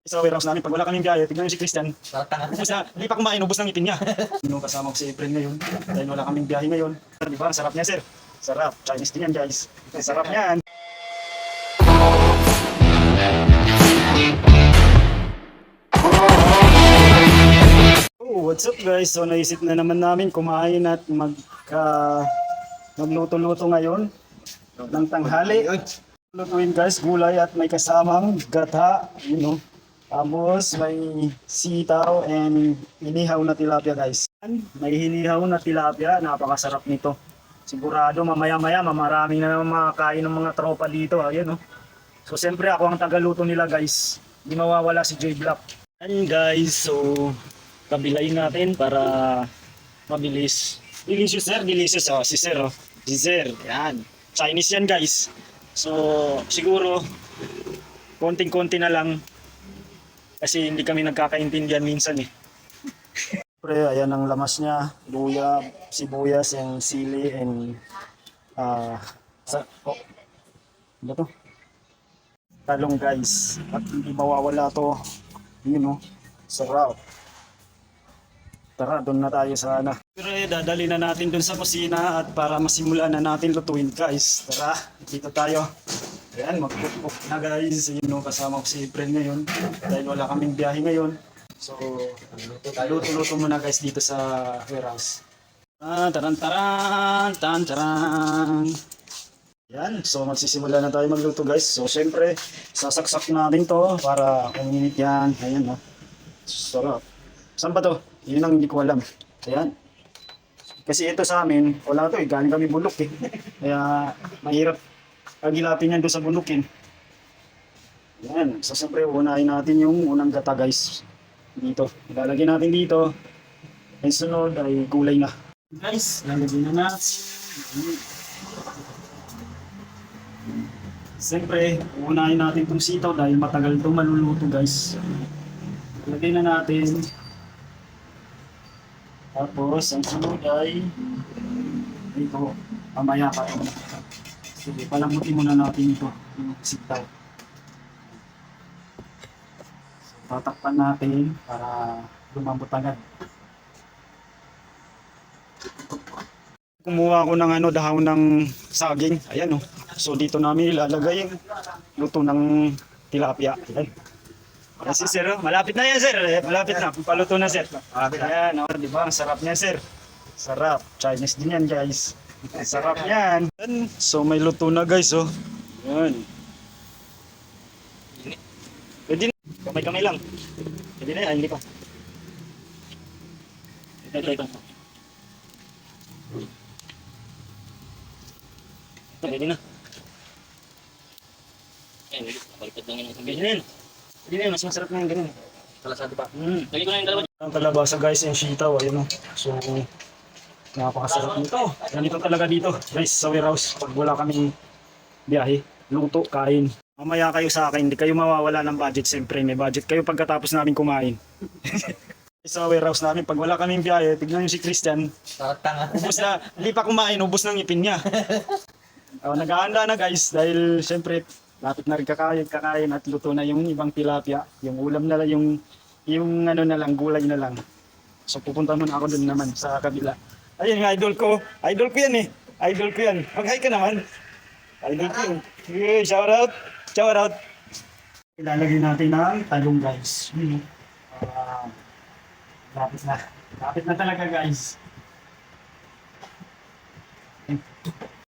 Sa warehouse namin, pag wala kaming biyahe, tignan nyo si Christian. Ubus na, hindi pa kumain, ubus ng ngipin niya. Kasama ko si April ngayon, dahil wala kaming biyahe ngayon. Di ba, sarap niya sir. Sarap, Chinese din yan guys. Sarap niyan. Oh, what's up guys? So naisip na naman namin kumain at magluto-luto ngayon ng tanghali. Lutuin guys, gulay at may kasamang gata, Tapos may sitaw and inihaw na tilapia guys. May hinihaw na tilapia, napakasarap nito. Sigurado mamaya-maya mamarami na naman makakain ng mga tropa dito. Ayan, So siyempre ako ang tagaluto nila guys. Hindi mawawala si J-Block. And guys, so kabilayin natin para mabilis. Delicious sir, delicious. Si sir, Si sir, yan. Chinese yan guys. So siguro konting-konti na lang. Kasi hindi kami nagkakaintindihan minsan eh. Pre, ayan ang lamas niya. Luya, sibuyas, and sili, and ano to? Talong guys. At hindi mawawala to. Sarap. Tara, doon na tayo sa Pre, dadali na natin doon sa kusina at para masimulan na natin lutuin guys. Tara, dito tayo. Ayan, mag-cook na guys. Kasama ko si April ngayon. Dahil wala kaming biyahe ngayon. So, luto-luto muna guys dito sa warehouse. Taran. Yan, so magsisimula na tayo magluto guys. So, syempre, sasaksak natin to para uminit yan. Ayan, sarap. Saan ba to? Yun ang hindi ko alam. Ayan. Kasi ito sa amin, wala to eh. Galing kami bulok eh. Kaya, mahirap agilapin yan doon sa bulukin. Yan. So, siyempre, unahin natin yung unang gata guys. Dito. Ilalagay natin dito. Ang sunod ay gulay na. Guys, lalagay na natin. Siyempre, unahin natin itong sitaw dahil matagal itong maluluto guys. Ilagay na natin. Tapos, ang sunod ay ito. Mamaya pa. Sige, palamutin muna natin ito. Yung sitaw. So, tatakpan natin para lumambot agad. Kumuha ko ng dahon ng saging. Ayan So dito namin ilalagay yung luto ng tilapia. Ayan. Yan si sir, malapit na yan sir. Malapit na, paluto na sir. Malapit na. Ayan, di ba? Ang sarap niya sir. Sarap. Chinese din yan guys. Sarap yan. So may luto na guys Yan. Pwede na. Kamay-kamay lang. Pwede na yan, hindi pa. Ito. Pwede na. Baliktad lang yun. Ganyan. Pwede na yun, mas masarap na yung ganyan. Kalasado pa. Lagi ko na yung dalawa. Ang kalabasa guys, yung sitaw. Ayun So, napakasarap nito. Ganito talaga dito guys sa warehouse. Pag wala kaming biyahe, luto, kain. Mamaya kayo sa akin, hindi kayo mawawala ng budget. Siyempre may budget kayo pagkatapos namin kumain. Sa warehouse namin, pag wala kaming biyahe, tignan nyo si Christian. Ubus na, hindi pa kumain, ubus ng ngipin niya. Nag-aanda na guys dahil siyempre lapit na rin kakain at luto na yung ibang tilapia. Yung ulam na lang, yung na lang, gulay na lang. So pupunta muna ako doon naman sa kabila. Ayun yung idol ko. Idol ko yan eh. Idol ko yan. Mag-hi ka naman. Idol ko yun. Yeah, shout out. Shout out. Ilalagay natin ang talong guys. Lapit na. Lapit na talaga guys.